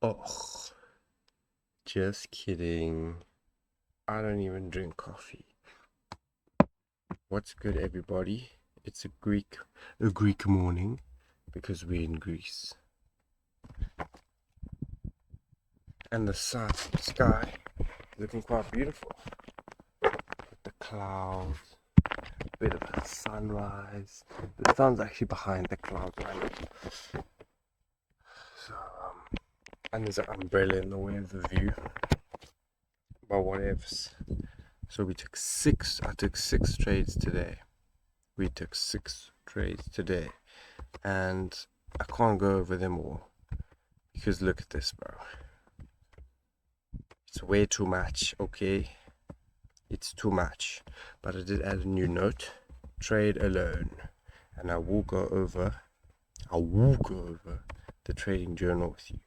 Oh, just kidding. I don't even drink coffee. What's good, everybody? It's a Greek morning because we're in Greece. And the sky looking quite beautiful. With the clouds, a bit of a sunrise. The sun's actually behind the clouds right now. So, and there's an umbrella in the way of the view. But whatevs. So I took six trades today. And I can't go over them all because look at this, bro. It's way too much, okay? It's too much. But I did add a new note, trade alone, and I will go over the trading journal with you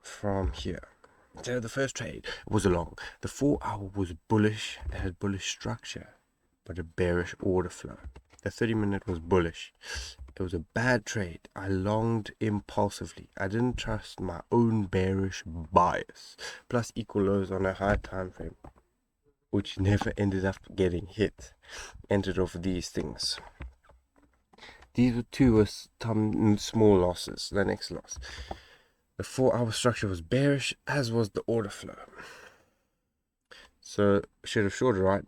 from here. So the first trade was long. The 4-hour was bullish. It had bullish structure, but a bearish order flow. The 30-minute was bullish. It was a bad trade. I longed impulsively. I didn't trust my own bearish bias. Plus equal lows on a high time frame, which never ended up getting hit. Entered off these things. These were two some small losses. The next loss. The 4-hour structure was bearish, as was the order flow. So should have shorted, right?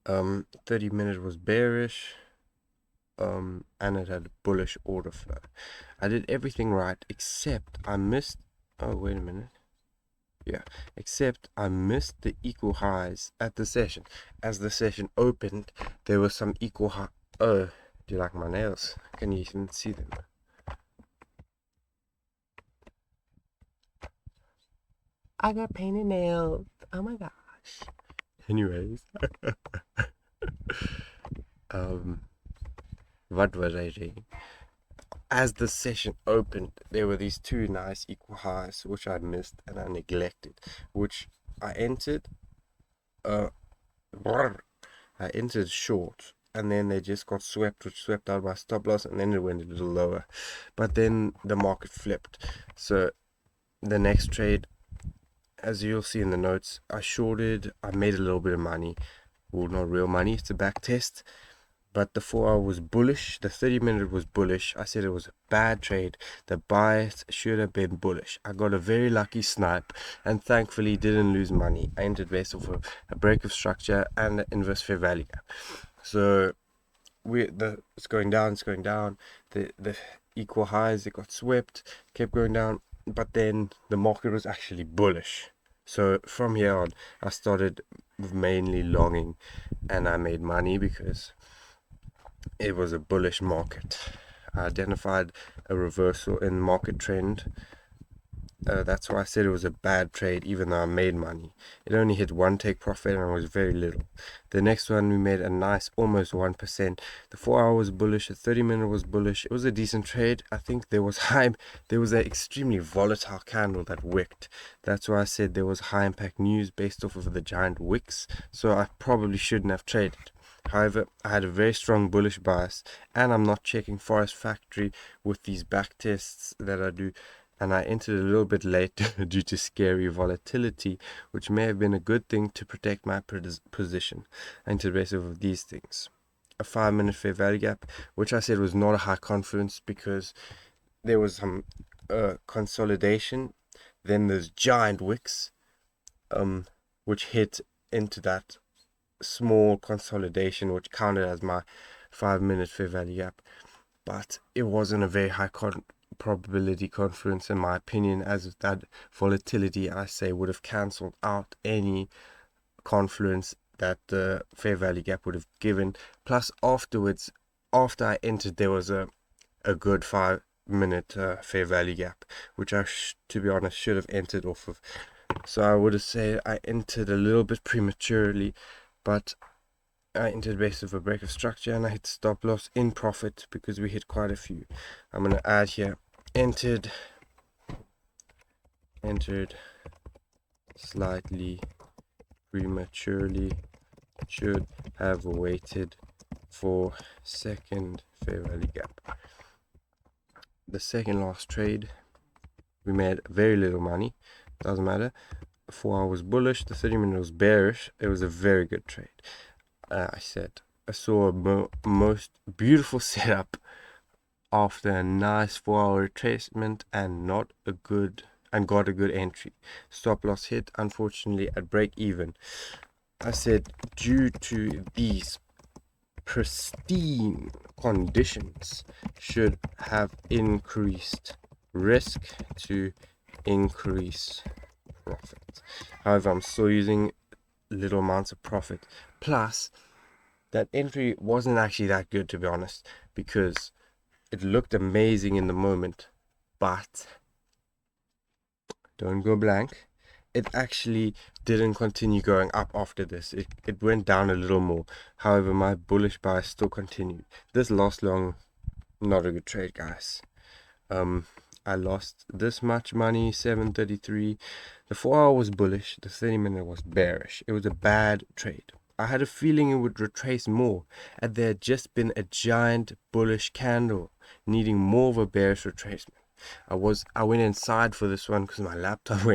30-minute was bearish. And it had a bullish order flow. I did everything right except I missed. Oh, wait a minute. Yeah, except I missed the equal highs at the session. As the session opened, there was some equal high. Oh, do you like my nails? Can you even see them? I got painted nails. Oh my gosh. Anyways, what was I saying? As the session opened, there were these two nice equal highs, which I missed and I neglected, which I entered. I entered short, and then they just got swept, which swept out my stop loss, and then it went a little lower. But then the market flipped. So the next trade, as you'll see in the notes, I shorted. I made a little bit of money. Well, not real money. It's a back test. But the 4-hour was bullish. The 30-minute was bullish. I said it was a bad trade. The bias should have been bullish. I got a very lucky snipe and thankfully didn't lose money. I entered based off of a break of structure and the inverse fair value gap. So it's going down. The equal highs, it got swept, kept going down, but then the market was actually bullish. So from here on, I started mainly longing, and I made money because it was a bullish market. I identified a reversal in market trend. That's why I said it was a bad trade, even though I made money. It only hit one take profit and it was very little. The next one we made a nice almost 1%. The 4-hour was bullish, the 30-minute was bullish. It was a decent trade. I think there was an extremely volatile candle that wicked. That's why I said there was high impact news based off of the giant wicks. So I probably shouldn't have traded. However, I had a very strong bullish bias, and I'm not checking Forest Factory with these back tests that I do. And I entered a little bit late due to scary volatility, which may have been a good thing to protect my position. I entered based off of these things. A 5-minute fair value gap, which I said was not a high confidence because there was some consolidation. Then there's giant wicks, which hit into that small consolidation, which counted as my 5-minute fair value gap. But it wasn't a very high probability confluence in my opinion, as that volatility I say would have cancelled out any confluence that the fair value gap would have given. Plus afterwards, after I entered, there was a good 5-minute fair value gap, which I to be honest should have entered off of. So I would have said I entered a little bit prematurely, but I entered based off a break of structure and I hit stop loss in profit because we hit quite a few. I'm going to add here, entered slightly prematurely, should have waited for second fair value gap. The second last trade We made very little money. Doesn't matter. 4 hours bullish, the 30-minute was bearish. It was a very good trade. I saw a most beautiful setup after a nice 4-hour retracement and got a good entry. Stop loss hit, unfortunately, at break even. I said, due to these pristine conditions, should have increased risk to increase profit. However, I'm still using little amounts of profit. Plus, that entry wasn't actually that good, to be honest, because it looked amazing in the moment, but don't go blank. It actually didn't continue going up after this. It went down a little more. However, my bullish bias still continued. This last long, not a good trade, guys. I lost this much money, 733. The 4-hour was bullish, the 30-minute was bearish. It was a bad trade. I had a feeling it would retrace more, and there had just been a giant bullish candle needing more of a bearish retracement. I went inside for this one because my laptop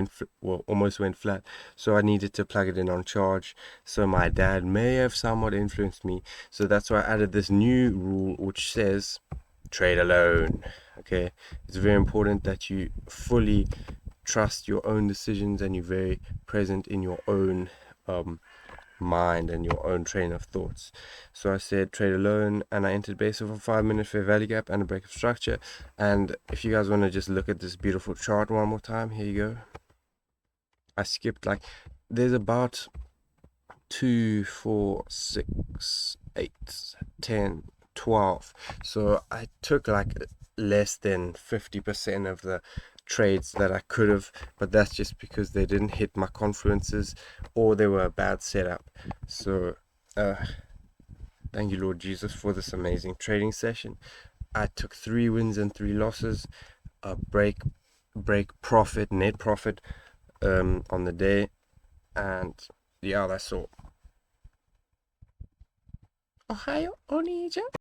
almost went flat, so I needed to plug it in on charge. So my dad may have somewhat influenced me, so that's why I added this new rule which says trade alone. Okay, it's very important that you fully trust your own decisions and you're very present in your own mind and your own train of thoughts. So I said trade alone, and I entered based off a 5-minute fair value gap and a break of structure. And if you guys want to just look at this beautiful chart one more time, here you go. I skipped, like, there's about 2, 4, 6, 8, 10, 12. So I took like less than 50% of the trades that I could have, but that's just because they didn't hit my confluences or they were a bad setup. So thank you, Lord Jesus, for this amazing trading session. I took 3 wins and 3 losses, a break profit, net profit on the day, and yeah, that's all. Ohio Onija.